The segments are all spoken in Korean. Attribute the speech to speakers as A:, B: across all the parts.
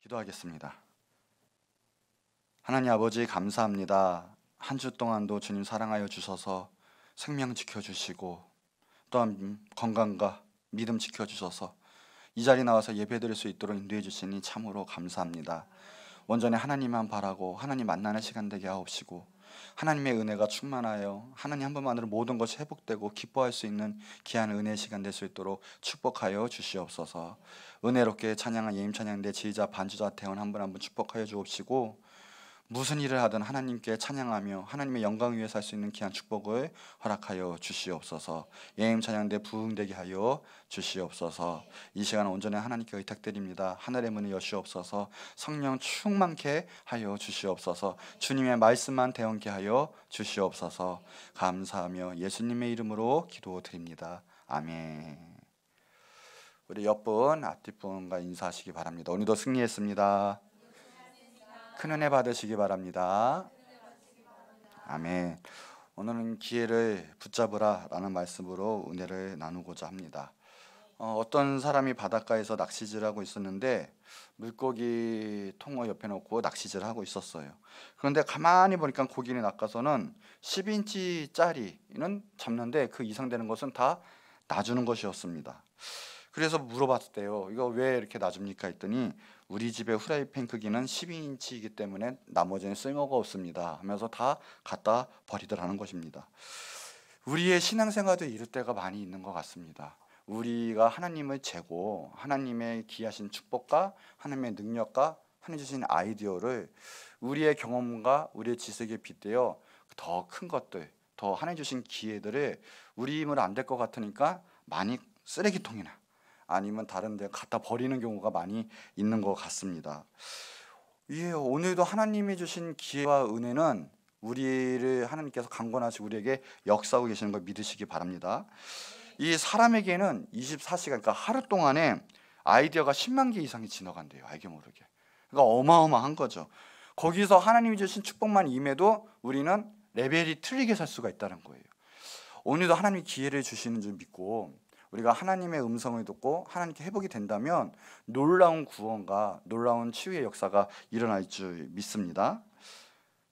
A: 기도하겠습니다. 하나님 아버지 감사합니다. 한 주 동안도 주님 사랑하여 주셔서 생명 지켜주시고 또한 건강과 믿음 지켜주셔서 이 자리에 나와서 예배드릴 수 있도록 인도해 주시니 참으로 감사합니다. 온전히 하나님만 바라고 하나님 만나는 시간 되게 하옵시고 하나님의 은혜가 충만하여 하나님 한 분만으로 모든 것이 회복되고 기뻐할 수 있는 귀한 은혜의 시간 될 수 있도록 축복하여 주시옵소서. 은혜롭게 찬양한 예임 찬양대 지휘자 반주자 대원 한 분 한 분 축복하여 주옵시고 무슨 일을 하든 하나님께 찬양하며 하나님의 영광 위에 살 수 있는 귀한 축복을 허락하여 주시옵소서. 예임 찬양대 부흥되게 하여 주시옵소서. 이 시간 온전히 하나님께 의탁드립니다. 하늘의 문을 여시옵소서. 성령 충만케 하여 주시옵소서. 주님의 말씀만 대언케 하여 주시옵소서. 감사하며 예수님의 이름으로 기도드립니다. 아멘. 우리 옆분 앞뒷분과 인사하시기 바랍니다. 오늘도 승리했습니다. 큰 은혜 받으시기 바랍니다. 아멘. 오늘은 기회를 붙잡으라 라는 말씀으로 은혜를 나누고자 합니다. 어떤 사람이 바닷가에서 낚시질하고 있었는데 물고기 통어 옆에 놓고 낚시질하고 있었어요. 그런데 가만히 보니까 고기를 낚아서는 10인치짜리는 잡는데 그 이상 되는 것은 다 놔주는 것이었습니다. 그래서 물어봤대요. 이거 왜 이렇게 놔줍니까? 했더니 우리 집의 후라이팬 크기는 12인치이기 때문에 나머지는 쓸모가 없습니다 하면서 다 갖다 버리더라는 것입니다. 우리의 신앙생활도 이럴 때가 많이 있는 것 같습니다. 우리가 하나님을 재고 하나님의 귀하신 축복과 하나님의 능력과 하나님 주신 아이디어를 우리의 경험과 우리의 지식에 빗대어 더 큰 것들, 더 하나님 주신 기회들을 우리 힘으로 안 될 것 같으니까 많이 쓰레기통이나 아니면 다른 데 갖다 버리는 경우가 많이 있는 것 같습니다. 예, 오늘도 하나님이 주신 기회와 은혜는 우리를 하나님께서 강권하시고 우리에게 역사하고 계시는 걸 믿으시기 바랍니다. 이 사람에게는 24시간, 그러니까 하루 동안에 아이디어가 10만 개 이상이 지나간대요. 알게 모르게. 그러니까 어마어마한 거죠. 거기서 하나님이 주신 축복만 임해도 우리는 레벨이 틀리게 살 수가 있다는 거예요. 오늘도 하나님이 기회를 주시는 줄 믿고 우리가 하나님의 음성을 듣고 하나님께 회복이 된다면 놀라운 구원과 놀라운 치유의 역사가 일어날 줄 믿습니다.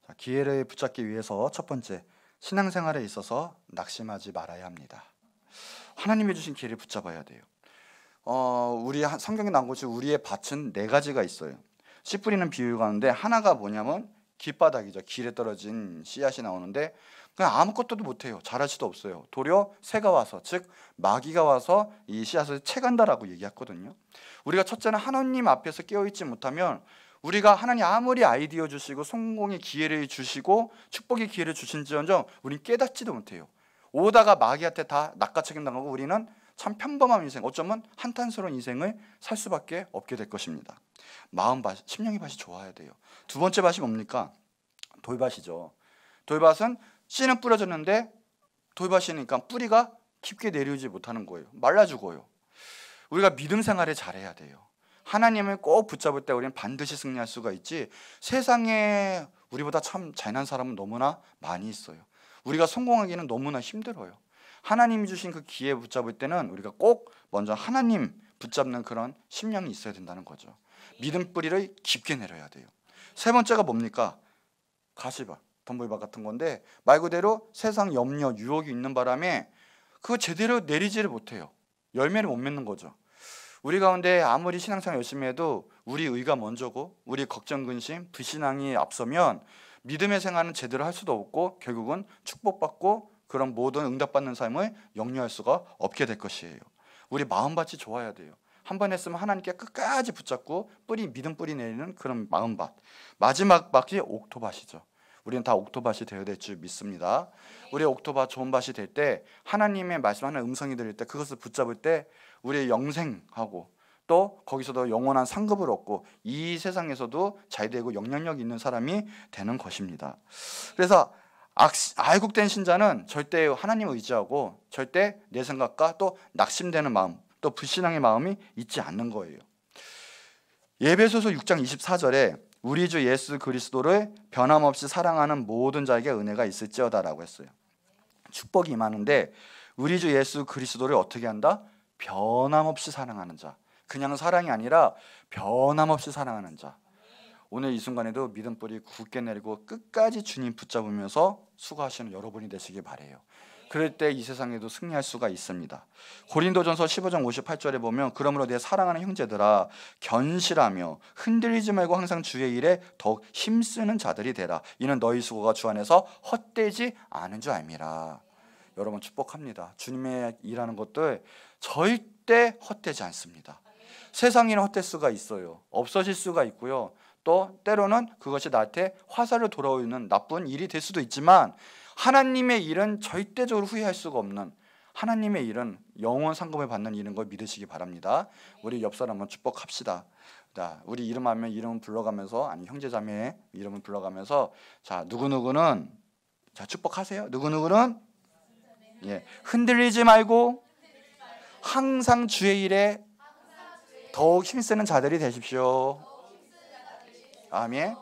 A: 자, 기회를 붙잡기 위해서 첫 번째, 신앙생활에 있어서 낙심하지 말아야 합니다. 하나님이 주신 기회를 붙잡아야 돼요. 우리 성경에 나온 것이 우리의 밭은 4가지가 있어요. 씨 뿌리는 비유가 하는데 하나가 뭐냐면 길바닥이죠. 길에 떨어진 씨앗이 나오는데 그냥 아무것도 못해요. 자랄 수도 없어요. 도리어 새가 와서, 즉 마귀가 와서 이 씨앗을 채간다라고 얘기했거든요. 우리가 첫째는 하나님 앞에서 깨어있지 못하면 우리가 하나님 아무리 아이디어 주시고 성공의 기회를 주시고 축복의 기회를 주신지언정 우리는 깨닫지도 못해요. 오다가 마귀한테 다 낚아채긴당하고 우리는 참 평범한 인생, 어쩌면 한탄스러운 인생을 살 수밖에 없게 될 것입니다. 마음밭, 심령의 밭이 좋아야 돼요. 두 번째 밭이 뭡니까? 돌밭이죠. 돌밭은 씨는 뿌려졌는데 돌밭이니까 뿌리가 깊게 내려오지 못하는 거예요. 말라 죽어요. 우리가 믿음 생활을 잘해야 돼요. 하나님을 꼭 붙잡을 때 우리는 반드시 승리할 수가 있지, 세상에 우리보다 참 잘난 사람은 너무나 많이 있어요. 우리가 성공하기는 너무나 힘들어요. 하나님이 주신 그 기회 붙잡을 때는 우리가 꼭 먼저 하나님 붙잡는 그런 심령이 있어야 된다는 거죠. 믿음 뿌리를 깊게 내려야 돼요. 세 번째가 뭡니까? 가시밭, 덤불밭 같은 건데 말 그대로 세상 염려, 유혹이 있는 바람에 그거 제대로 내리지를 못해요. 열매를 못 맺는 거죠. 우리 가운데 아무리 신앙생활 열심히 해도 우리 의가 먼저고 우리 걱정, 근심, 불신앙이 앞서면 믿음의 생활은 제대로 할 수도 없고 결국은 축복받고 그런 모든 응답받는 삶을 영위할 수가 없게 될 것이에요. 우리 마음밭이 좋아야 돼요. 한 번 했으면 하나님께 끝까지 붙잡고 믿음 뿌리 내리는 그런 마음밭. 마지막 밭이 옥토밭이죠. 우리는 다 옥토밭이 되어야 될 줄 믿습니다. 우리 옥토밭 좋은 밭이 될 때 하나님의 말씀하는 음성이 들릴 때 그것을 붙잡을 때 우리의 영생하고 또 거기서도 영원한 상급을 얻고 이 세상에서도 잘되고 영향력 있는 사람이 되는 것입니다. 그래서 알곡된 신자는 절대 하나님을 의지하고 절대 내 생각과 또 낙심되는 마음 또 불신앙의 마음이 있지 않는 거예요. 에베소서 6장 24절에 우리 주 예수 그리스도를 변함없이 사랑하는 모든 자에게 은혜가 있을지어다라고 했어요. 축복이 임하는데 우리 주 예수 그리스도를 어떻게 한다? 변함없이 사랑하는 자. 그냥 사랑이 아니라 변함없이 사랑하는 자. 오늘 이 순간에도 믿음 뿌리 굳게 내리고 끝까지 주님 붙잡으면서 수고하시는 여러분이 되시길 바래요. 그럴 때 이 세상에도 승리할 수가 있습니다. 고린도전서 15장 58절에 보면 그러므로 내 사랑하는 형제들아 견실하며 흔들리지 말고 항상 주의 일에 더욱 힘쓰는 자들이 되라. 이는 너희 수고가 주 안에서 헛되지 않은 줄 알미라. 여러분 축복합니다. 주님의 일하는 것들 절대 헛되지 않습니다. 세상에는 헛될 수가 있어요. 없어질 수가 있고요. 또 때로는 그것이 나한테 화살로 돌아오는 나쁜 일이 될 수도 있지만 하나님의 일은 절대적으로 후회할 수가 없는, 하나님의 일은 영원 상급을 받는 일인 걸 믿으시기 바랍니다. 우리 옆 사람 한번 축복합시다. 자, 우리 이름하면 이름 불러가면서, 아니 형제자매 이름을 불러가면서, 자 누구누구는, 자 축복하세요. 누구누구는 흔들리지 말고 항상 주의 일에 더욱 힘쓰는 자들이 되십시오. 아멘.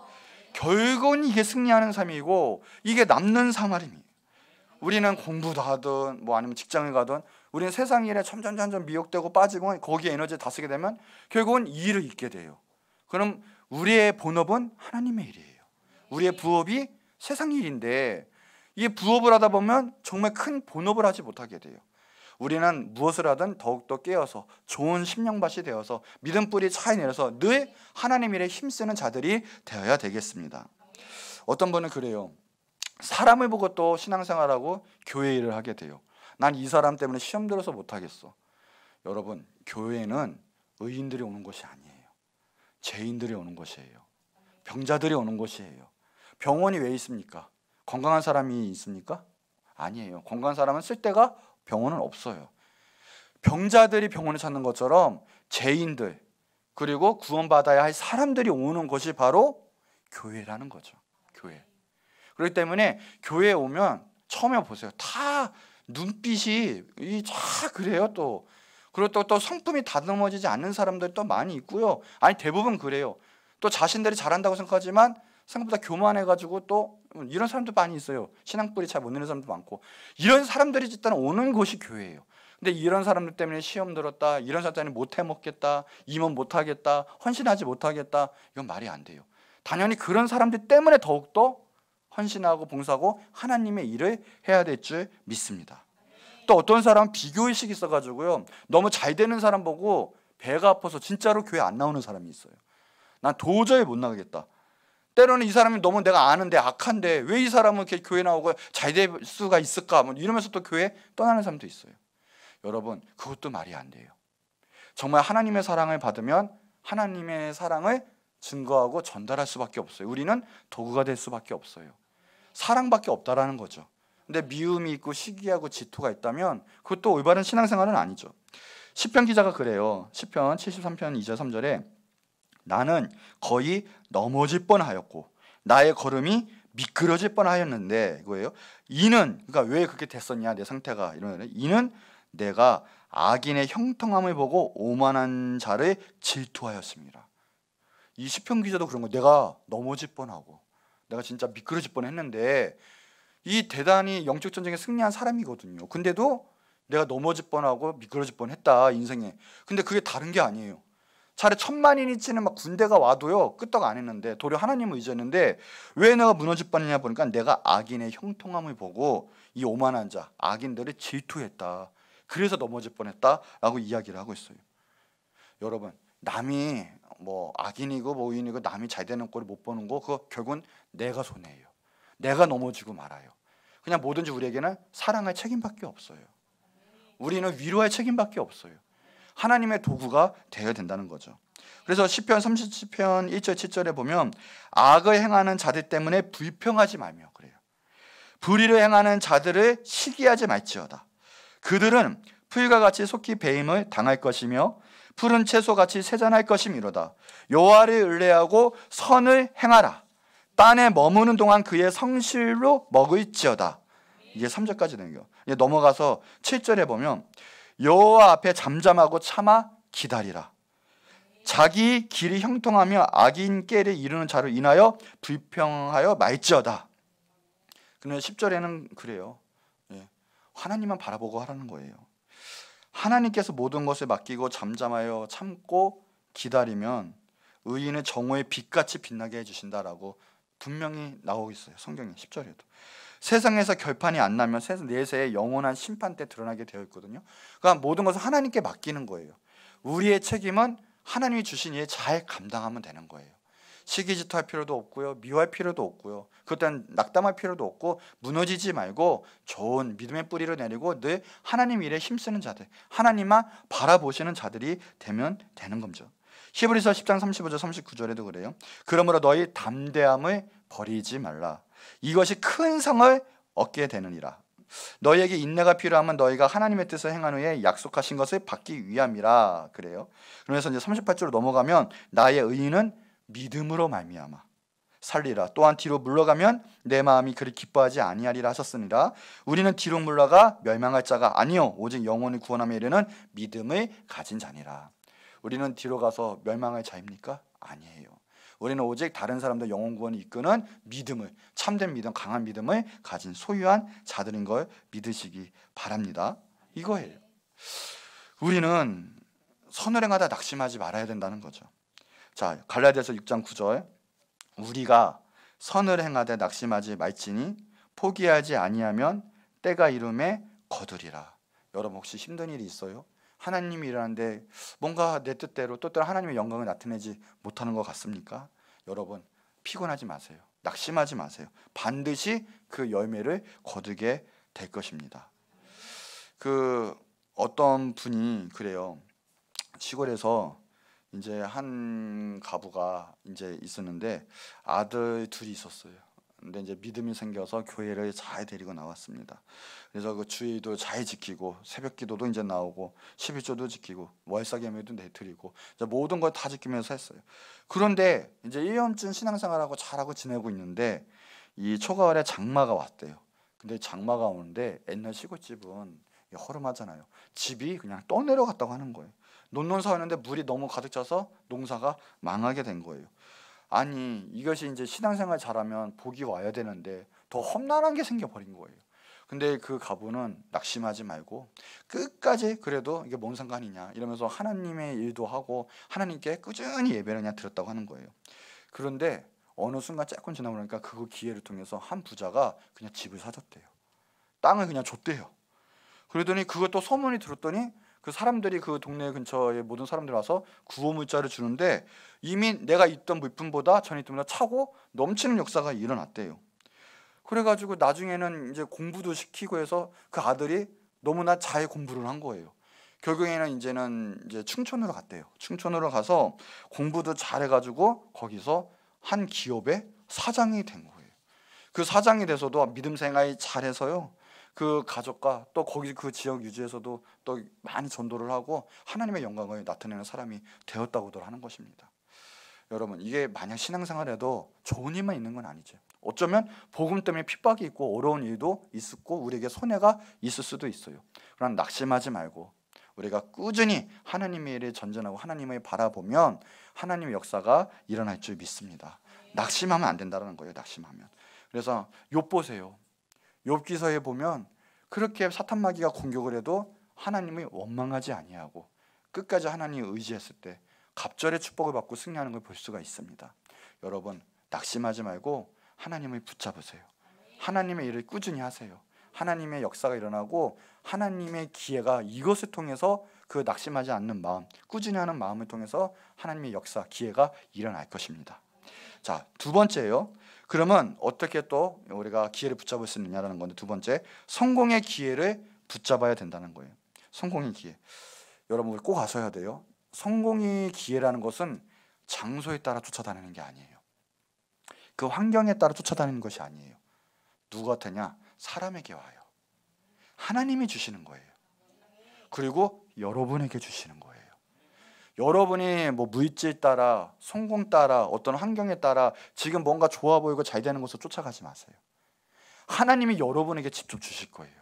A: 결국은 이게 승리하는 삶이고 이게 남는 삶입니다. 우리는 공부도 하든 뭐 아니면 직장을 가든 우리는 세상 일에 점점 미혹되고 빠지고 거기에 에너지를 다 쓰게 되면 결국은 이 일을 잊게 돼요. 그럼 우리의 본업은 하나님의 일이에요. 우리의 부업이 세상 일인데 이 부업을 하다 보면 정말 큰 본업을 하지 못하게 돼요. 우리는 무엇을 하든 더욱더 깨어서 좋은 심령밭이 되어서 믿음 뿌리 차에 내려서 늘 하나님 일에 힘쓰는 자들이 되어야 되겠습니다. 어떤 분은 그래요. 사람을 보고 또 신앙생활하고 교회 일을 하게 돼요. 난 이 사람 때문에 시험 들어서 못하겠어. 여러분, 교회는 의인들이 오는 곳이 아니에요. 죄인들이 오는 곳이에요. 병자들이 오는 곳이에요. 병원이 왜 있습니까? 건강한 사람이 있습니까? 아니에요. 건강한 사람은 쓸 데가 병원은 없어요. 병자들이 병원을 찾는 것처럼 죄인들 그리고 구원받아야 할 사람들이 오는 곳이 바로 교회라는 거죠. 교회. 그렇기 때문에 교회에 오면 처음에 보세요. 다 눈빛이 다 그래요. 또 그리고 또 성품이 다듬어지지 않는 사람들이 또 많이 있고요. 아니 대부분 그래요. 또 자신들이 잘한다고 생각하지만 생각보다 교만해가지고 또 이런 사람도 많이 있어요. 신앙뿌리 잘 못 내는 사람도 많고. 이런 사람들이 일단 오는 곳이 교회예요. 근데 이런 사람들 때문에 시험 들었다, 이런 사람 때문에 못 해먹겠다, 임원 못하겠다, 헌신하지 못하겠다, 이건 말이 안 돼요. 당연히 그런 사람들 때문에 더욱더 헌신하고 봉사하고 하나님의 일을 해야 될 줄 믿습니다. 또 어떤 사람은 비교의식이 있어가지고요, 너무 잘 되는 사람 보고 배가 아파서 진짜로 교회 안 나오는 사람이 있어요. 난 도저히 못 나가겠다. 때로는 이 사람이 너무 내가 아는데 악한데 왜 이 사람은 이렇게 교회 나오고 잘 될 수가 있을까? 뭐 이러면서 또 교회 떠나는 사람도 있어요. 여러분, 그것도 말이 안 돼요. 정말 하나님의 사랑을 받으면 하나님의 사랑을 증거하고 전달할 수밖에 없어요. 우리는 도구가 될 수밖에 없어요. 사랑밖에 없다라는 거죠. 근데 미움이 있고 시기하고 질투가 있다면 그것도 올바른 신앙생활은 아니죠. 시편 기자가 그래요. 시편 73편 2절 3절에 나는 거의 넘어질 뻔하였고 나의 걸음이 미끄러질 뻔하였는데, 이거예요. 이는, 그러니까 왜 그렇게 됐었냐 내 상태가, 이러면 이는 내가 악인의 형통함을 보고 오만한 자를 질투하였습니다. 이 시편 기자도 그런 거, 내가 넘어질 뻔하고 내가 진짜 미끄러질 뻔했는데, 이 대단히 영적 전쟁에 승리한 사람이거든요. 근데도 내가 넘어질 뻔하고 미끄러질 뻔했다 인생에. 근데 그게 다른 게 아니에요. 차라리 천만인이 치는 막 군대가 와도요 끄떡 안 했는데 도리어 하나님을 의지했는데 왜 내가 무너질 뻔했냐 보니까 내가 악인의 형통함을 보고 이 오만한 자 악인들을 질투했다. 그래서 넘어질 뻔했다라고 이야기를 하고 있어요. 여러분, 남이 뭐 악인이고 뭐 의인이고 남이 잘 되는 꼴을 못 보는 거, 그거 결국은 내가 손해예요. 내가 넘어지고 말아요. 그냥 뭐든지 우리에게는 사랑할 책임밖에 없어요. 우리는 위로할 책임밖에 없어요. 하나님의 도구가 되어야 된다는 거죠. 그래서 시편 37편 1절 7절에 보면 악을 행하는 자들 때문에 불평하지 말며, 그래요. 불의를 행하는 자들을 시기하지 말지어다. 그들은 풀과 같이 속히 배임을 당할 것이며 푸른 채소같이 세잔할 것이미로다. 여호와를 의뢰하고 선을 행하라. 땅에 머무는 동안 그의 성실로 먹을지어다. 이게 3절까지 되는 거예요. 넘어가서 7절에 보면 여호와 앞에 잠잠하고 참아 기다리라. 자기 길이 형통하며 악인께를 이루는 자로 인하여 불평하여 말지어다. 그런데 10절에는 그래요. 하나님만 바라보고 하라는 거예요. 하나님께서 모든 것을 맡기고 잠잠하여 참고 기다리면 의인은 정오의 빛같이 빛나게 해주신다라고 분명히 나오고 있어요. 성경에 10절에도. 세상에서 결판이 안 나면 내세의 영원한 심판 때 드러나게 되어 있거든요. 그러니까 모든 것을 하나님께 맡기는 거예요. 우리의 책임은 하나님이 주신 일 잘 감당하면 되는 거예요. 시기질투할 필요도 없고요, 미워할 필요도 없고요, 그땐 낙담할 필요도 없고, 무너지지 말고 좋은 믿음의 뿌리를 내리고 늘 하나님 일에 힘쓰는 자들, 하나님만 바라보시는 자들이 되면 되는 거죠. 히브리서 10장 35절 39절에도 그래요. 그러므로 너희 담대함을 버리지 말라. 이것이 큰 상을 얻게 되느니라. 너희에게 인내가 필요하면 너희가 하나님의 뜻을 행한 후에 약속하신 것을 받기 위함이라. 그래요. 그러면서 이제 38절로 넘어가면 나의 의인은 믿음으로 말미암아 살리라. 또한 뒤로 물러가면 내 마음이 그리 기뻐하지 아니하리라 하셨으니라. 우리는 뒤로 물러가 멸망할 자가 아니요 오직 영혼을 구원함에 이르는 믿음을 가진 자니라. 우리는 뒤로 가서 멸망할 자입니까? 아니에요. 우리는 오직 다른 사람들 영혼 구원을 이끄는 믿음을, 참된 믿음, 강한 믿음을 가진 소유한 자들인 걸 믿으시기 바랍니다. 이거예요. 우리는 선을 행하다 낙심하지 말아야 된다는 거죠. 자, 갈라디아서 6장 9절. 우리가 선을 행하되 낙심하지 말지니 포기하지 아니하면 때가 이름에 거두리라. 여러분 혹시 힘든 일이 있어요? 하나님이 일하는데 뭔가 내 뜻대로 또 다른 하나님의 영광을 나타내지 못하는 것 같습니까? 여러분 피곤하지 마세요. 낙심하지 마세요. 반드시 그 열매를 거두게 될 것입니다. 그 어떤 분이 그래요. 시골에서 이제 한 가부가 이제 있었는데 아들 둘이 있었어요. 근데 이제 믿음이 생겨서 교회를 잘 데리고 나왔습니다. 그래서 그 주의도 잘 지키고 새벽 기도도 이제 나오고 11조도 지키고 월사개미도 내드리고 모든 걸 다 지키면서 했어요. 그런데 이제 1년쯤 신앙생활하고 잘하고 지내고 있는데 이 초가을에 장마가 왔대요. 근데 장마가 오는데 옛날 시골집은 허름하잖아요. 집이 그냥 떠내려갔다고 하는 거예요. 논논사였는데 물이 너무 가득 차서 농사가 망하게 된 거예요. 아니 이것이 이제 신앙생활 잘하면 복이 와야 되는데 더 험난한 게 생겨버린 거예요. 근데 그 가부는 낙심하지 말고 끝까지 그래도 이게 뭔 상관이냐 이러면서 하나님의 일도 하고 하나님께 꾸준히 예배를 그냥 드렸다고 하는 거예요. 그런데 어느 순간 조금 지나고 나니까 그 기회를 통해서 한 부자가 그냥 집을 사줬대요. 땅을 그냥 줬대요. 그러더니 그것도 소문이 들었더니 그 사람들이 그 동네 근처에 모든 사람들이 와서 구호 물자를 주는데 이미 내가 있던 물품보다 전에 있던 물보다 차고 넘치는 역사가 일어났대요. 그래가지고 나중에는 이제 공부도 시키고 해서 그 아들이 너무나 잘 공부를 한 거예요. 결국에는 이제는 이제 충촌으로 갔대요. 충촌으로 가서 공부도 잘해가지고 거기서 한 기업의 사장이 된 거예요. 그 사장이 돼서도 믿음 생활이 잘해서요. 그 가족과 또 거기 그 지역 유지에서도 또 많이 전도를 하고 하나님의 영광을 나타내는 사람이 되었다고들 하는 것입니다. 여러분 이게 만약 신앙생활에도 좋은 일만 있는 건 아니죠. 어쩌면 복음 때문에 핍박이 있고 어려운 일도 있었고 우리에게 손해가 있을 수도 있어요. 그러나 낙심하지 말고 우리가 꾸준히 하나님의 일을 전전하고 하나님을 바라보면 하나님의 역사가 일어날 줄 믿습니다. 낙심하면 안 된다는 거예요. 낙심하면. 그래서 욥 보세요. 욥기서에 보면 그렇게 사탄 마귀가 공격을 해도 하나님을 원망하지 아니하고 끝까지 하나님을 의지했을 때 갑절의 축복을 받고 승리하는 걸 볼 수가 있습니다. 여러분 낙심하지 말고 하나님을 붙잡으세요. 하나님의 일을 꾸준히 하세요. 하나님의 역사가 일어나고 하나님의 기회가 이것을 통해서 그 낙심하지 않는 마음, 꾸준히 하는 마음을 통해서 하나님의 역사, 기회가 일어날 것입니다. 자, 두 번째요. 그러면 어떻게 또 우리가 기회를 붙잡을 수 있느냐라는 건데 두 번째, 성공의 기회를 붙잡아야 된다는 거예요. 성공의 기회. 여러분 우리 꼭 아셔야 돼요. 성공의 기회라는 것은 장소에 따라 쫓아다니는 게 아니에요. 그 환경에 따라 쫓아다니는 것이 아니에요. 누구한테냐? 사람에게 와요. 하나님이 주시는 거예요. 그리고 여러분에게 주시는 거예요. 여러분이 뭐 물질 따라, 성공 따라, 어떤 환경에 따라 지금 뭔가 좋아 보이고 잘 되는 것을 쫓아가지 마세요. 하나님이 여러분에게 직접 주실 거예요.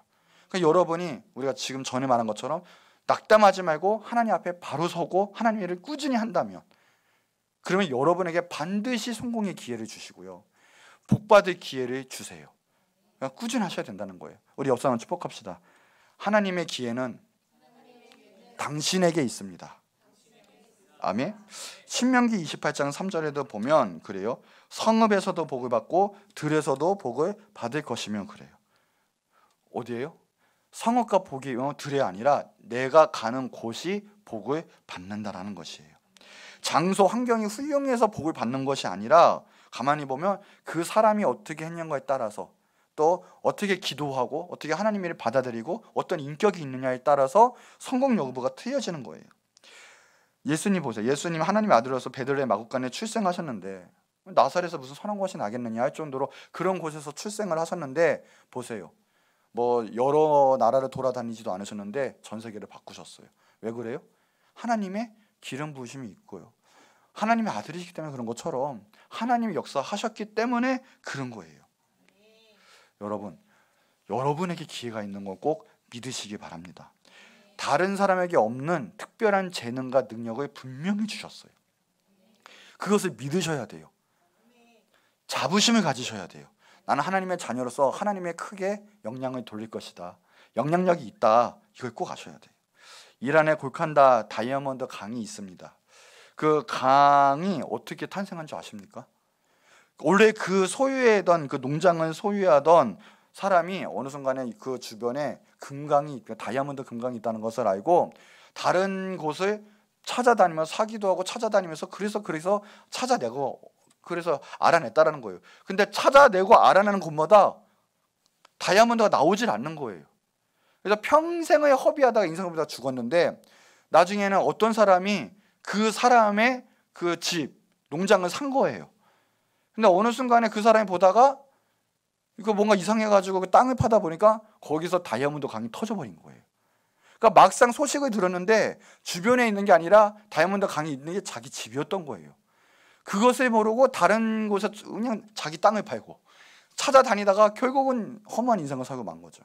A: 그러니까 여러분이 우리가 지금 전에 말한 것처럼 낙담하지 말고 하나님 앞에 바로 서고 하나님의 일을 꾸준히 한다면 그러면 여러분에게 반드시 성공의 기회를 주시고요. 복받을 기회를 주세요. 그러니까 꾸준히 하셔야 된다는 거예요. 우리 옆 사람 축복합시다. 하나님의 기회는 당신에게 있습니다. 아멘. 신명기 28장 3절에도 보면 그래요. 성읍에서도 복을 받고 들에서도 복을 받을 것이면 그래요. 어디예요? 성읍과 복이 들이 아니라 내가 가는 곳이 복을 받는다라는 것이에요. 장소 환경이 훌륭해서 복을 받는 것이 아니라 가만히 보면 그 사람이 어떻게 했는가에 따라서 또 어떻게 기도하고 어떻게 하나님의 일을 받아들이고 어떤 인격이 있느냐에 따라서 성공 여부가 틀려지는 거예요. 예수님 보세요. 예수님 하나님의 아들로서 베들레헴 마구간에 출생하셨는데 나사렛에서 무슨 선한 것이 나겠느냐 할 정도로 그런 곳에서 출생을 하셨는데 보세요. 뭐 여러 나라를 돌아다니지도 않으셨는데 전 세계를 바꾸셨어요. 왜 그래요? 하나님의 기름 부으심이 있고요. 하나님의 아들이시기 때문에 그런 것처럼 하나님이 역사하셨기 때문에 그런 거예요. 여러분, 여러분에게 기회가 있는 거 꼭 믿으시기 바랍니다. 다른 사람에게 없는 특별한 재능과 능력을 분명히 주셨어요. 그것을 믿으셔야 돼요. 자부심을 가지셔야 돼요. 나는 하나님의 자녀로서 하나님의 크게 영향을 돌릴 것이다. 영향력이 있다. 이걸 꼭 아셔야 돼요. 이란의 골칸다 다이아몬드 강이 있습니다. 그 강이 어떻게 탄생한 줄 아십니까? 원래 그 소유하던 그 농장을 소유하던 사람이 어느 순간에 그 주변에 금강이 다이아몬드 금강이 있다는 것을 알고 다른 곳을 찾아다니면서 사기도 하고 찾아다니면서 그래서 찾아내고 그래서 알아냈다라는 거예요. 근데 찾아내고 알아내는 곳마다 다이아몬드가 나오질 않는 거예요. 그래서 평생을 허비하다가 인생을 보다 죽었는데 나중에는 어떤 사람이 그 사람의 그 집, 농장을 산 거예요. 근데 어느 순간에 그 사람이 보다가 이거 뭔가 이상해가지고 그 땅을 파다 보니까 거기서 다이아몬드 강이 터져버린 거예요. 그러니까 막상 소식을 들었는데 주변에 있는 게 아니라 다이아몬드 강이 있는 게 자기 집이었던 거예요. 그것을 모르고 다른 곳에 그냥 자기 땅을 팔고 찾아다니다가 결국은 험한 인생을 살고 만 거죠.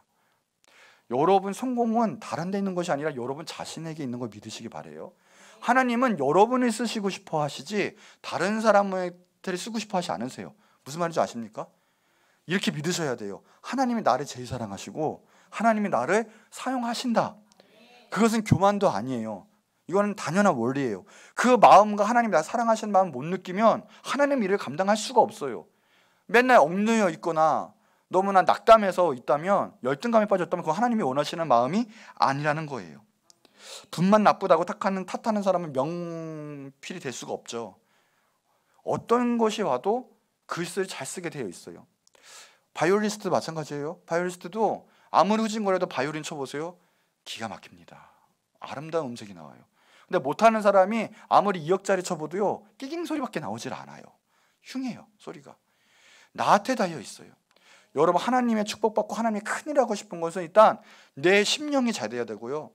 A: 여러분 성공은 다른 데 있는 것이 아니라 여러분 자신에게 있는 걸 믿으시기 바래요. 하나님은 여러분을 쓰시고 싶어 하시지 다른 사람을 쓰고 싶어 하지 않으세요. 무슨 말인지 아십니까? 이렇게 믿으셔야 돼요. 하나님이 나를 제일 사랑하시고 하나님이 나를 사용하신다. 그것은 교만도 아니에요. 이거는 당연한 원리예요. 그 마음과 하나님이 나를 사랑하시는 마음을 못 느끼면 하나님 일을 감당할 수가 없어요. 맨날 얽매여 있거나 너무나 낙담해서 있다면 열등감에 빠졌다면 그건 하나님이 원하시는 마음이 아니라는 거예요. 분만 나쁘다고 탓하는 사람은 명필이 될 수가 없죠. 어떤 것이 와도 글씨를 잘 쓰게 되어 있어요. 바이올리스트도 마찬가지예요. 바이올리스트도 아무리 후진거려도 바이올린 쳐보세요. 기가 막힙니다. 아름다운 음색이 나와요. 근데 못하는 사람이 아무리 2억짜리 쳐봐도요 끼깅 소리밖에 나오질 않아요. 흉해요 소리가. 나한테 달려 있어요. 여러분 하나님의 축복받고 하나님의 큰일 하고 싶은 것은 일단 내 심령이 잘 돼야 되고요.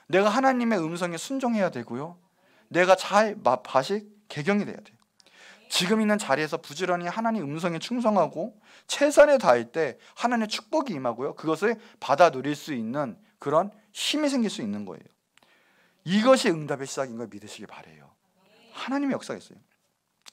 A: 내가 하나님의 음성에 순종해야 되고요. 내가 잘 맛이 개경이 돼야 돼요. 지금 있는 자리에서 부지런히 하나님 음성에 충성하고 최선을 다할 때 하나님의 축복이 임하고요. 그것을 받아 누릴 수 있는 그런 힘이 생길 수 있는 거예요. 이것이 응답의 시작인 걸 믿으시기 바래요. 하나님의 역사가 있어요.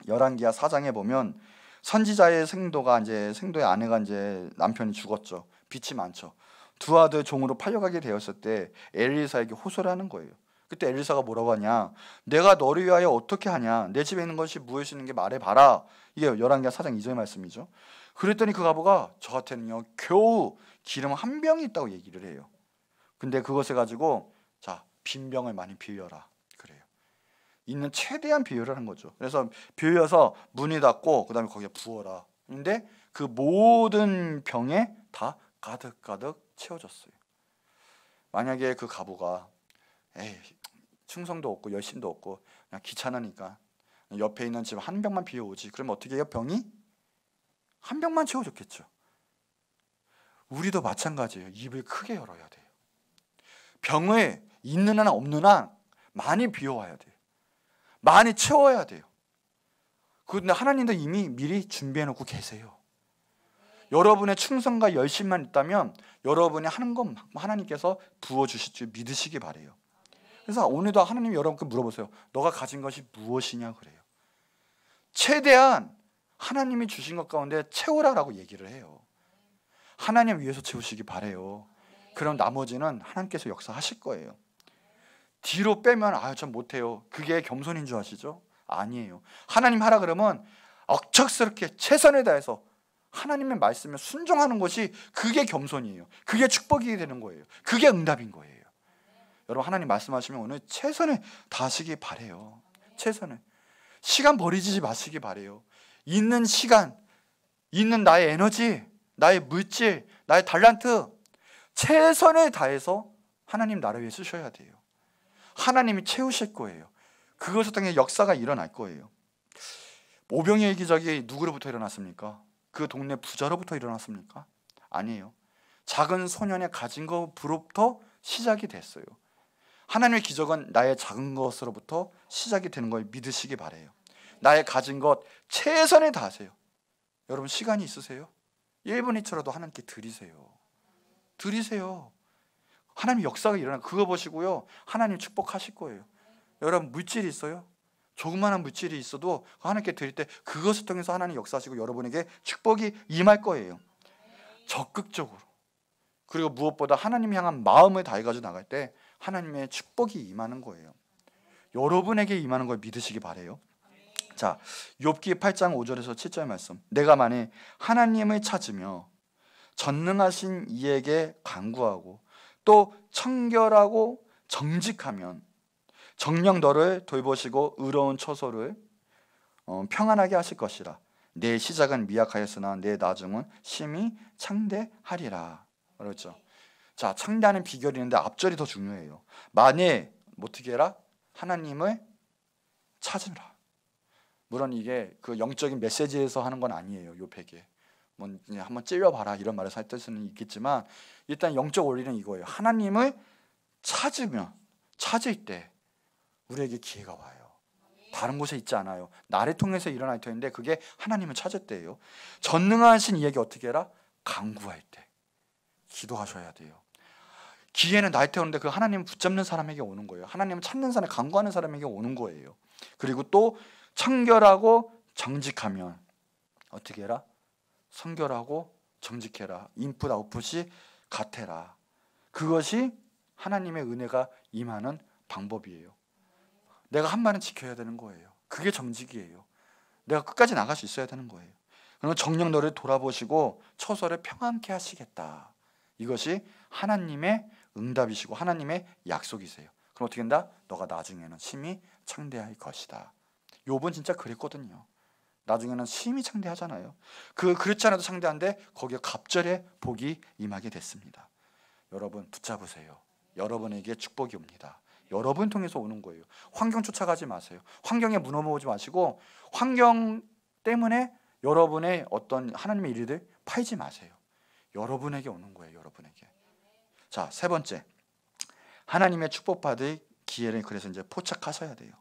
A: 열왕기하 4장에 보면 선지자의 생도의 아내가 이제 남편이 죽었죠. 빚이 많죠. 두 아들 종으로 팔려가게 되었을 때 엘리사에게 호소를 하는 거예요. 그때 엘리사가 뭐라고 하냐? 내가 너를 위하여 어떻게 하냐? 내 집에 있는 것이 무엇이는게 말해봐라. 이게 열왕기하 4장 2절 말씀이죠. 그랬더니 그 가부가 저한테는요 겨우 기름 한 병이 있다고 얘기를 해요. 근데 그것을 가지고 자 빈병을 많이 빌려라 그래요. 있는 최대한 비유를 한 거죠. 그래서 빌려서 문이 닫고 그 다음에 거기에 부어라. 근데 그 모든 병에 다 가득가득 채워졌어요. 만약에 그 가부가 에이 충성도 없고 열심도 없고 그냥 귀찮으니까 옆에 있는 집 한 병만 비워오지. 그러면 어떻게 해요? 병이 한 병만 채워줬겠죠. 우리도 마찬가지예요. 입을 크게 열어야 돼요. 병을 있는 한 없는 한 많이 비워와야 돼요. 많이 채워야 돼요. 그런데 하나님도 이미 미리 준비해놓고 계세요. 여러분의 충성과 열심만 있다면 여러분이 하는 것 하나님께서 부어주실 줄 믿으시기 바래요. 그래서 오늘도 하나님이 여러분께 물어보세요. 너가 가진 것이 무엇이냐 그래요. 최대한 하나님이 주신 것 가운데 채우라라고 얘기를 해요. 하나님 위해서 채우시기 바래요. 그럼 나머지는 하나님께서 역사하실 거예요. 뒤로 빼면 전 못해요. 그게 겸손인 줄 아시죠? 아니에요. 하나님 하라 그러면 억척스럽게 최선을 다해서 하나님의 말씀에 순종하는 것이 그게 겸손이에요. 그게 축복이 되는 거예요. 그게 응답인 거예요. 여러분, 하나님 말씀하시면 오늘 최선을 다하시기 바래요. 최선을. 시간 버리지 마시기 바래요. 있는 시간, 있는 나의 에너지, 나의 물질, 나의 달란트 최선을 다해서 하나님 나라 위해 쓰셔야 돼요. 하나님이 채우실 거예요. 그것을 통해 역사가 일어날 거예요. 오병이의 기적이 누구로부터 일어났습니까? 그 동네 부자로부터 일어났습니까? 아니에요. 작은 소년의 가진 것부터 시작이 됐어요. 하나님의 기적은 나의 작은 것으로부터 시작이 되는 걸 믿으시기 바래요. 나의 가진 것 최선을 다하세요. 여러분, 시간이 있으세요? 1분 2초라도 하나님께 드리세요. 드리세요. 하나님 역사가 일어나. 그거 보시고요, 하나님 축복하실 거예요. 여러분, 물질이 있어요? 조그마한 물질이 있어도 하나님께 드릴 때 그것을 통해서 하나님 역사하시고 여러분에게 축복이 임할 거예요. 적극적으로. 그리고 무엇보다 하나님 향한 마음을 다해가지고 나갈 때 하나님의 축복이 임하는 거예요. 여러분에게 임하는 걸 믿으시기 바래요. 자, 욥기 8장 5절에서 7절 말씀. 내가 만일 하나님을 찾으며 전능하신 이에게 간구하고 또 청결하고 정직하면 정녕 너를 돌보시고 의로운 처소를 평안하게 하실 것이라. 내 시작은 미약하였으나 내 나중은 심히 창대하리라. 그렇죠. 자, 창대하는 비결이 있는데 앞절이 더 중요해요. 만일 어떻게 해라? 하나님을 찾으라. 물론 이게 그 영적인 메시지에서 하는 건 아니에요. 욥에게 뭐 한번 찔려봐라 이런 말을 할 뜻은 있겠지만 일단 영적 원리는 이거예요. 하나님을 찾을 때 우리에게 기회가 와요. 다른 곳에 있지 않아요. 나를 통해서 일어날 텐데 그게 하나님을 찾을 때예요. 전능하신 이에게 어떻게 해라? 간구할 때 기도하셔야 돼요. 기회는 나한테 오는데 그 하나님을 붙잡는 사람에게 오는 거예요. 하나님을 찾는 사람, 간구하는 사람에게 오는 거예요. 그리고 또 청결하고 정직하면 어떻게 해라? 성결하고 정직해라. 인풋 아웃풋이 같아라. 그것이 하나님의 은혜가 임하는 방법이에요. 내가 한 말은 지켜야 되는 거예요. 그게 정직이에요. 내가 끝까지 나갈 수 있어야 되는 거예요. 그러면 정녕 너를 돌아보시고 처소를 평안케 하시겠다. 이것이 하나님의 응답이시고 하나님의 약속이세요. 그럼 어떻게 된다? 너가 나중에는 심히 창대할 것이다. 욥은 진짜 그랬거든요. 나중에는 심히 창대하잖아요. 그렇지 않아도 창대한데 거기에 갑절의 복이 임하게 됐습니다. 여러분 붙잡으세요. 여러분에게 축복이 옵니다. 여러분 통해서 오는 거예요. 환경 쫓아가지 마세요. 환경에 무너져오지 마시고 환경 때문에 여러분의 어떤 하나님의 일들 팔지 마세요. 여러분에게 오는 거예요. 여러분에게. 자, 세 번째, 하나님의 축복받을 기회를 그래서 이제 포착하셔야 돼요.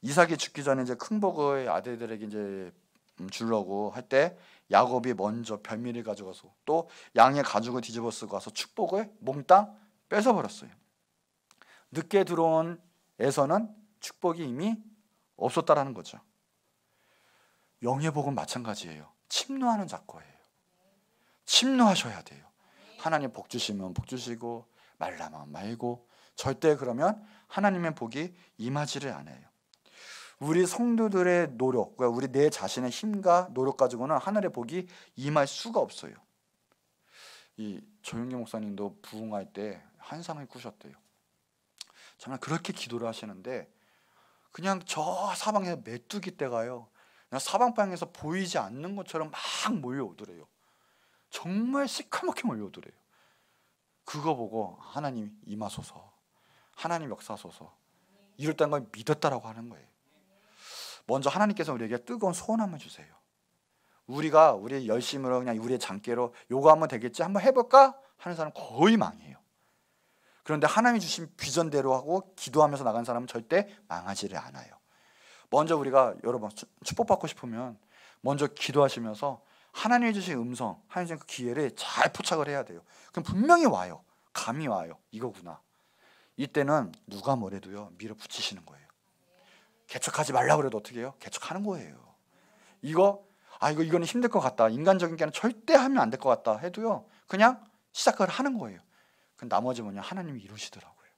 A: 이삭이 죽기 전에 이제 큰 복을 아들들에게 이제 주려고 할 때 야곱이 먼저 별미를 가져가서 또 양의 가죽을 뒤집어 쓰고 와서 축복을 몽땅 뺏어 버렸어요. 늦게 들어온 에서는 축복이 이미 없었다라는 거죠. 영의 복은 마찬가지예요. 침노하는 작거예요. 침노하셔야 돼요. 하나님 복 주시면 복 주시고 말라면 말고 절대 그러면 하나님의 복이 임하지를 않아요. 우리 성도들의 노력, 그러니까 우리 내 자신의 힘과 노력 가지고는 하늘의 복이 임할 수가 없어요. 이 조용기 목사님도 부흥할 때 환상을 꾸셨대요. 정말 그렇게 기도를 하시는데 그냥 저 사방에 메뚜기 떼가요. 그냥 사방방에서 보이지 않는 것처럼 막 몰려오더래요. 정말 시커멓게 몰려오더래요. 그거 보고 하나님 임하소서, 하나님 역사소서 이랬다는 걸 믿었다라고 하는 거예요. 먼저 하나님께서 우리에게 뜨거운 소원 한번 주세요. 우리가 우리의 열심으로 그냥 우리의 장깨로 요거 하면 되겠지 한번 해볼까 하는 사람 거의 망해요. 그런데 하나님이 주신 비전대로 하고 기도하면서 나간 사람은 절대 망하지를 않아요. 먼저 우리가 여러분 축복받고 싶으면 먼저 기도하시면서 하나님이 주신 음성, 하나님이 주신 그 기회를 잘 포착을 해야 돼요. 그럼 분명히 와요. 감이 와요. 이거구나. 이때는 누가 뭐래도요 밀어붙이시는 거예요. 개척하지 말라고 그래도 어떻게 해요? 개척하는 거예요. 이거는 힘들 것 같다. 인간적인 게는 절대 하면 안 될 것 같다 해도요 그냥 시작을 하는 거예요. 그 나머지 뭐냐 하나님이 이루시더라고요.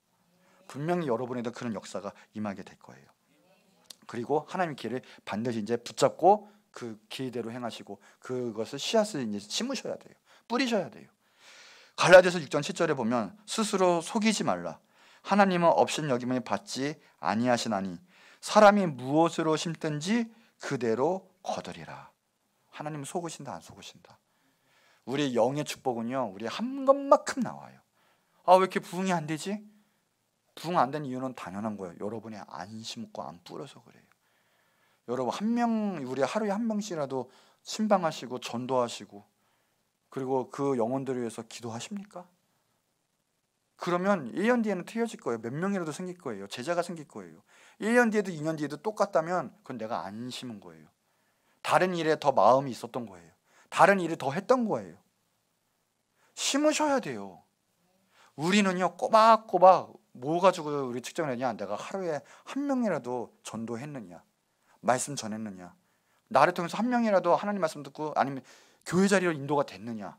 A: 분명히 여러분에도 그런 역사가 임하게 될 거예요. 그리고 하나님의 길을 반드시 이제 붙잡고 그 길대로 행하시고 그것을 씨앗을 이제 심으셔야 돼요. 뿌리셔야 돼요. 갈라디아서 6장 7절에 보면 스스로 속이지 말라. 하나님은 업신여김을 받지 아니하시나니 사람이 무엇으로 심든지 그대로 거두리라. 하나님은 속으신다 안 속으신다. 우리 영의 축복은요, 우리 한 것만큼 나와요. 아, 왜 이렇게 부흥이 안 되지? 부흥 안 된 이유는 당연한 거예요. 여러분이 안 심고 안 뿌려서 그래요. 여러분 우리 하루에 한 명씩이라도 신방하시고 전도하시고 그리고 그 영혼들을 위해서 기도하십니까? 그러면 1년 뒤에는 트여질 거예요. 몇 명이라도 생길 거예요. 제자가 생길 거예요. 1년 뒤에도 2년 뒤에도 똑같다면 그건 내가 안 심은 거예요. 다른 일에 더 마음이 있었던 거예요. 다른 일을 더 했던 거예요. 심으셔야 돼요. 우리는요, 꼬박꼬박 뭐 가지고 우리 측정을 했냐? 내가 하루에 한 명이라도 전도했느냐? 말씀 전했느냐? 나를 통해서 한 명이라도 하나님 말씀 듣고 아니면 교회 자리로 인도가 됐느냐?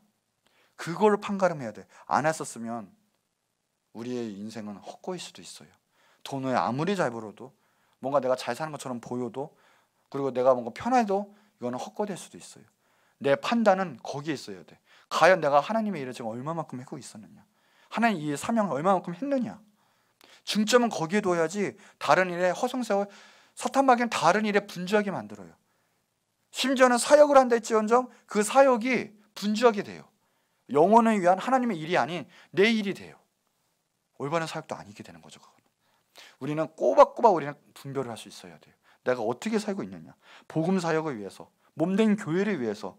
A: 그걸 판가름해야 돼. 안 했었으면 우리의 인생은 헛고일 수도 있어요. 돈을 아무리 잘 벌어도 뭔가 내가 잘 사는 것처럼 보여도 그리고 내가 뭔가 편해도 이거는 헛고될 수도 있어요. 내 판단은 거기에 있어야 돼. 과연 내가 하나님의 일을 지금 얼마만큼 하고 있었느냐? 하나님 이 사명을 얼마만큼 했느냐? 중점은 거기에 둬야지 다른 일에 허송세월 사탄마귀는 다른 일에 분주하게 만들어요. 심지어는 사역을 한다 할지언정 그 사역이 분주하게 돼요. 영혼을 위한 하나님의 일이 아닌 내 일이 돼요. 올바른 사역도 아니게 되는 거죠. 그건. 우리는 꼬박꼬박 우리는 분별을 할 수 있어야 돼요. 내가 어떻게 살고 있느냐? 복음 사역을 위해서, 몸된 교회를 위해서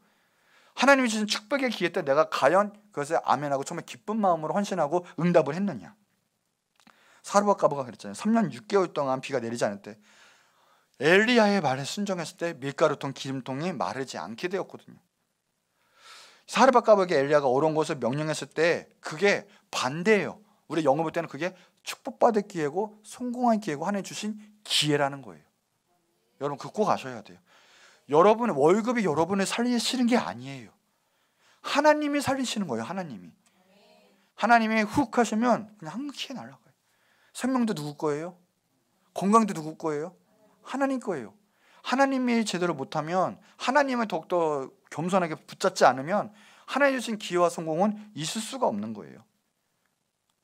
A: 하나님이 주신 축복의 기회 때 내가 과연 그것에 아멘하고 정말 기쁜 마음으로 헌신하고 응답을 했느냐? 사르밧 가보가 그랬잖아요. 3년 6개월 동안 비가 내리지 않을 때 엘리야의 말에 순종했을 때 밀가루통 기름통이 마르지 않게 되었거든요. 사르밧 가보에게 엘리야가 어려운 것을 명령했을 때 그게 반대예요. 우리 영어 볼 때는 그게 축복받을 기회고 성공한 기회고 하나님 주신 기회라는 거예요. 여러분 그거 꼭 아셔야 돼요. 여러분의 월급이 여러분을 살리시는 게 아니에요. 하나님이 살리시는 거예요. 하나님이 훅 하시면 그냥 한 키에 날아가요. 생명도 누구 거예요? 건강도 누구 거예요? 하나님 거예요. 하나님이 제대로 못하면 하나님을 더욱더 겸손하게 붙잡지 않으면 하나님 주신 기회와 성공은 있을 수가 없는 거예요.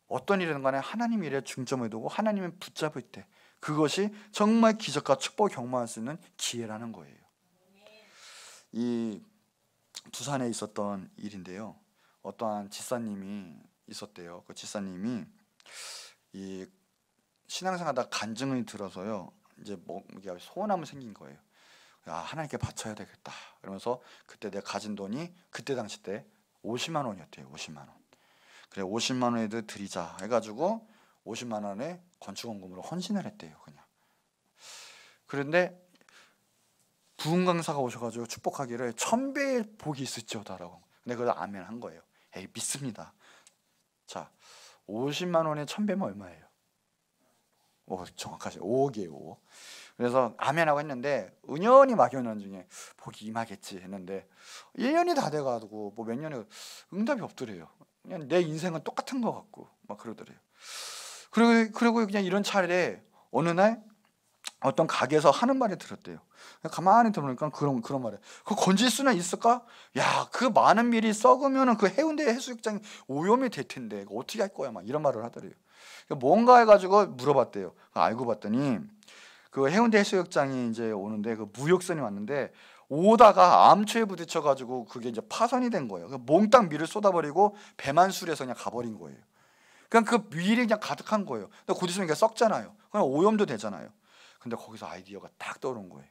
A: 어떤 일이든 간에 하나님 일에 중점을 두고 하나님을 붙잡을 때 그것이 정말 기적과 축복을 경험할 수 있는 기회라는 거예요. 이 부산에 있었던 일인데요. 어떠한 지사님이 있었대요. 그 지사님이 이 신앙생활하다 간증이 들어서요. 이제 뭐 소원함이 생긴 거예요. 아, 하나님께 바쳐야 되겠다. 그러면서 그때 내가 가진 돈이 그때 당시 때 50만 원이었대요. 50만 원. 그래 50만 원에도 드리자 해가지고 50만 원에 건축원금으로 헌신을 했대요. 그냥. 그런데 부흥 강사가 오셔가지고 축복하기를 1000배의 복이 있을지어다라고. 근데 그걸 아멘 한 거예요. 에이 믿습니다. 자 50만 원에 1000배면 얼마예요? 정확하죠. 5억이에요. 5억. 그래서 아멘하고 했는데 은연히 막연한 중에 복이 임하겠지 했는데 1년이 다 돼가지고 뭐 몇 년에 응답이 없더래요. 그냥 내 인생은 똑같은 것 같고 막 그러더래요. 그리고 그냥 이런 차례에 어느 날 어떤 가게에서 하는 말을 들었대요. 가만히 들으니까 그런 말에 그거 건질 수는 있을까? 야, 그 많은 밀이 썩으면은 그 해운대 해수욕장이 오염이 될 텐데 어떻게 할 거야? 막 이런 말을 하더래요. 뭔가 해가지고 물어봤대요. 알고 봤더니 그 해운대 해수욕장이 이제 오는데 그 무역선이 왔는데 오다가 암초에 부딪혀가지고 그게 이제 파손이 된 거예요. 몽땅 밀을 쏟아버리고 배만 술해서 그냥 가버린 거예요. 그냥 그 밀이 그냥 가득한 거예요. 근데 곧 있으면 이게 썩잖아요. 그냥 오염도 되잖아요. 근데 거기서 아이디어가 딱 떠오른 거예요.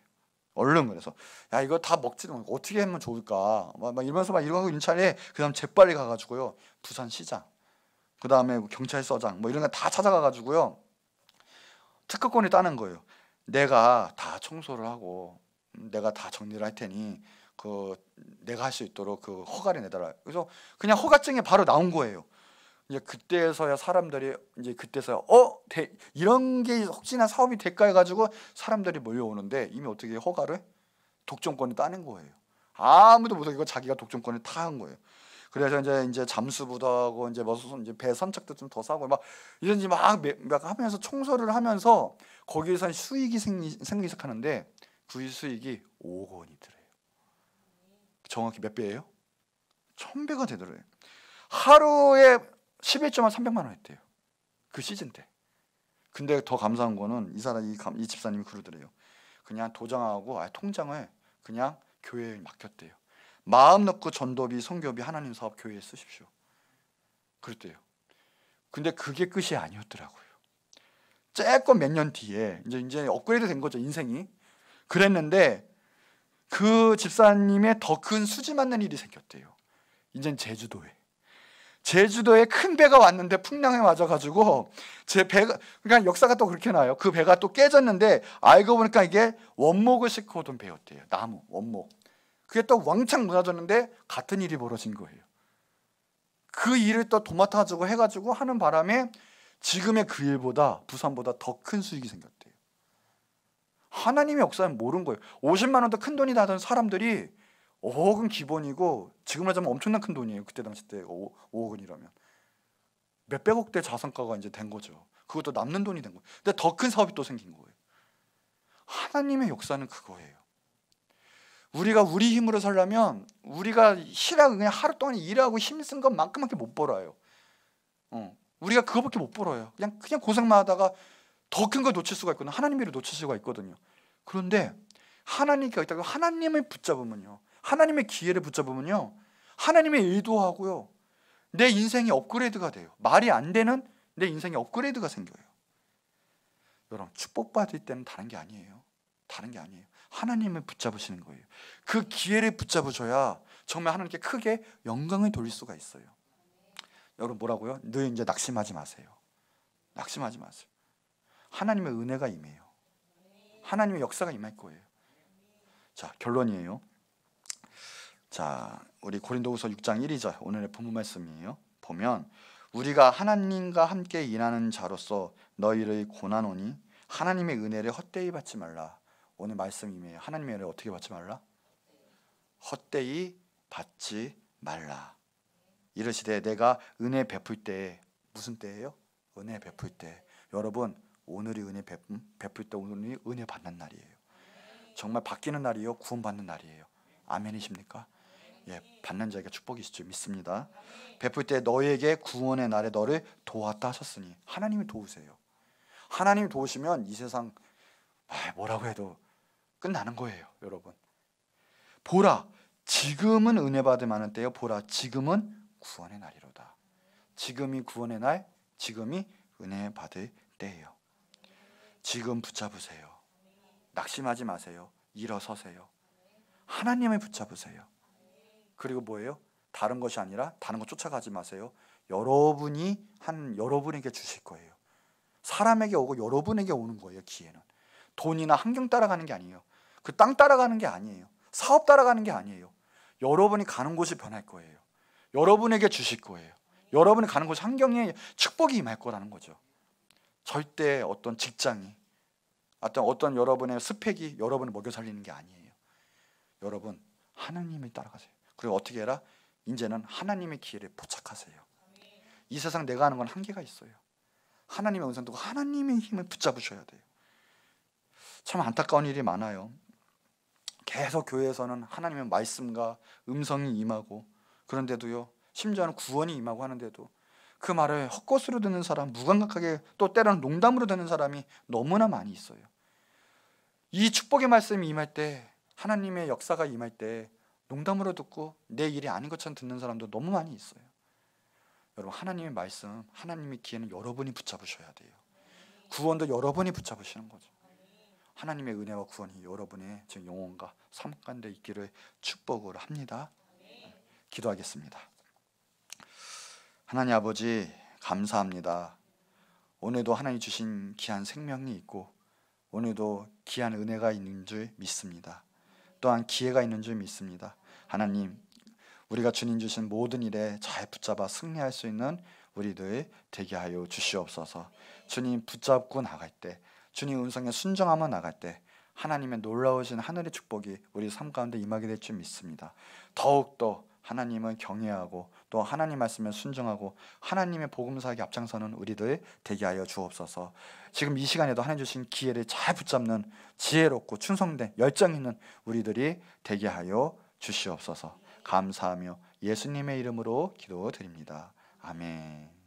A: 얼른 그래서 야 이거 다 먹지도 못하고 어떻게 하면 좋을까 막 이러면서 막 이러고 있는 차례에 그다음 재빨리 가가지고요 부산시장 그다음에 경찰서장 뭐 이런 거 다 찾아가가지고요 특허권을 따는 거예요. 내가 다 청소를 하고 내가 다 정리를 할 테니 그 내가 할 수 있도록 그 허가를 내달라. 그래서 그냥 허가증이 바로 나온 거예요. 이제 그때서야 사람들이 이제 그때서야 이런 게 혹시나 사업이 될까 해가지고 사람들이 몰려오는데 이미 어떻게 허가를 독점권을 따는 거예요. 아무도 못하고 이거 자기가 독점권을 타한 거예요. 그래서 이제 잠수부도 하고 이제 무슨 이제 배 선착도 좀 더 사고 막 이런지 막 하면서 청소를 하면서 거기에서 수익이 생기기 시작하는데 그 수익이 5억 원이 들어요. 정확히 몇 배예요? 1000배가 되더래요. 하루에 11조만 300만 원 했대요. 그 시즌 때. 근데 더 감사한 거는 이 집사님이 그러더래요. 그냥 도장하고 통장을 그냥 교회에 맡겼대요. 마음 놓고 전도비, 선교비, 하나님 사업 교회에 쓰십시오. 그랬대요. 근데 그게 끝이 아니었더라고요. 조금 몇 년 뒤에 이제 업그레이드 된 거죠, 인생이. 그랬는데 그 집사님의 더 큰 수지 맞는 일이 생겼대요. 이젠 제주도에 큰 배가 왔는데 풍랑에 맞아가지고 제 배가, 그러니까 역사가 또 그렇게 나요. 그 배가 또 깨졌는데 알고 보니까 이게 원목을 싣고 오던 배였대요. 나무 원목. 그게 또 왕창 무너졌는데 같은 일이 벌어진 거예요. 그 일을 또 도맡아가지고 해가지고 하는 바람에 지금의 그 일보다 부산보다 더 큰 수익이 생겼대요. 하나님의 역사는 모르는 거예요. 50만 원도 큰 돈이다 하던 사람들이 5억은 기본이고 지금으로 하자면 엄청난 큰 돈이에요. 그때 당시 때 5억은이라면 몇백억대 자산가가 이제 된 거죠. 그것도 남는 돈이 된 거예요. 근데 더 큰 사업이 또 생긴 거예요. 하나님의 역사는 그거예요. 우리가 우리 힘으로 살려면 우리가 그냥 하루 동안 일하고 힘쓴 것만큼밖에 못 벌어요. 우리가 그거밖에 못 벌어요. 그냥 고생만 하다가 더 큰 거 놓칠 수가 있거든요. 하나님을 놓칠 수가 있거든요. 그런데 하나님께 있다고 하나님을 붙잡으면요, 하나님의 기회를 붙잡으면요, 하나님의 일도 하고요, 내 인생이 업그레이드가 돼요. 말이 안 되는 내 인생에 업그레이드가 생겨요. 여러분, 축복받을 때는 다른 게 아니에요. 하나님을 붙잡으시는 거예요. 그 기회를 붙잡으셔야 정말 하나님께 크게 영광을 돌릴 수가 있어요. 여러분, 뭐라고요? 늘 이제 낙심하지 마세요. 하나님의 은혜가 임해요. 하나님의 역사가 임할 거예요. 자, 결론이에요. 자, 우리 고린도후서 6장 1절 오늘의 본문 말씀이에요. 보면 우리가 하나님과 함께 일하는 자로서 너희를 고난오니 하나님의 은혜를 헛되이 받지 말라. 오늘 말씀이에요. 하나님의 은혜를 어떻게 받지 말라? 헛되이 받지 말라. 이르시되 내가 은혜 베풀 때, 무슨 때예요? 은혜 베풀 때. 여러분, 오늘이 은혜 베풀 때, 오늘이 은혜 받는 날이에요. 정말 바뀌는 날이에요. 구원받는 날이에요. 아멘이십니까? 예, 받는 자에게 축복이시죠. 믿습니다. 베풀 때 너에게 구원의 날에 너를 도왔다 하셨으니 하나님이 도우세요. 하나님이 도우시면 이 세상 뭐라고 해도 끝나는 거예요. 여러분, 보라, 지금은 은혜 받을 만한 때요. 보라, 지금은 구원의 날이로다. 지금이 구원의 날, 지금이 은혜 받을 때예요. 지금 붙잡으세요. 낙심하지 마세요. 일어서세요. 하나님을 붙잡으세요. 그리고 뭐예요? 다른 것이 아니라 다른 것 쫓아가지 마세요. 여러분에게 주실 거예요. 사람에게 오고 여러분에게 오는 거예요. 기회는 돈이나 환경 따라가는 게 아니에요. 그 땅 따라가는 게 아니에요. 사업 따라가는 게 아니에요. 여러분이 가는 곳이 변할 거예요. 여러분에게 주실 거예요. 여러분이 가는 곳이 환경에 축복이 임할 거라는 거죠. 절대 어떤 직장이, 어떤 여러분의 스펙이 여러분을 먹여 살리는 게 아니에요. 여러분, 하나님을 따라가세요. 그리고 어떻게 해라? 이제는 하나님의 기회를 포착하세요. 이 세상 내가 하는 건 한계가 있어요. 하나님의 은선 두고 하나님의 힘을 붙잡으셔야 돼요. 참 안타까운 일이 많아요. 계속 교회에서는 하나님의 말씀과 음성이 임하고, 그런데도요, 심지어는 구원이 임하고 하는데도 그 말을 헛것으로 듣는 사람, 무감각하게, 또 때로는 농담으로 듣는 사람이 너무나 많이 있어요. 이 축복의 말씀이 임할 때, 하나님의 역사가 임할 때 농담으로 듣고 내 일이 아닌 것처럼 듣는 사람도 너무 많이 있어요. 여러분, 하나님의 말씀, 하나님의 기회는 여러분이 붙잡으셔야 돼요. 구원도 여러분이 붙잡으시는 거죠. 하나님의 은혜와 구원이 여러분의 지금 영혼과 삶 가운데 있기를 축복을 합니다. 기도하겠습니다. 하나님 아버지, 감사합니다. 오늘도 하나님 주신 귀한 생명이 있고 오늘도 귀한 은혜가 있는 줄 믿습니다. 또한 기회가 있는 줄 믿습니다. 하나님, 우리가 주님 주신 모든 일에 잘 붙잡아 승리할 수 있는 우리들 되게 하여 주시옵소서. 주님 붙잡고 나갈 때, 주님 음성에 순종하며 나갈 때 하나님의 놀라우신 하늘의 축복이 우리 삶 가운데 임하게 될 줄 믿습니다. 더욱더 하나님을 경외하고 또 하나님 말씀에 순종하고 하나님의 복음사역에 앞장서는 우리들 되게 하여 주옵소서. 지금 이 시간에도 하나님 주신 기회를 잘 붙잡는 지혜롭고 충성된 열정 있는 우리들이 되게 하여 주시옵소서. 감사하며 예수님의 이름으로 기도드립니다. 아멘.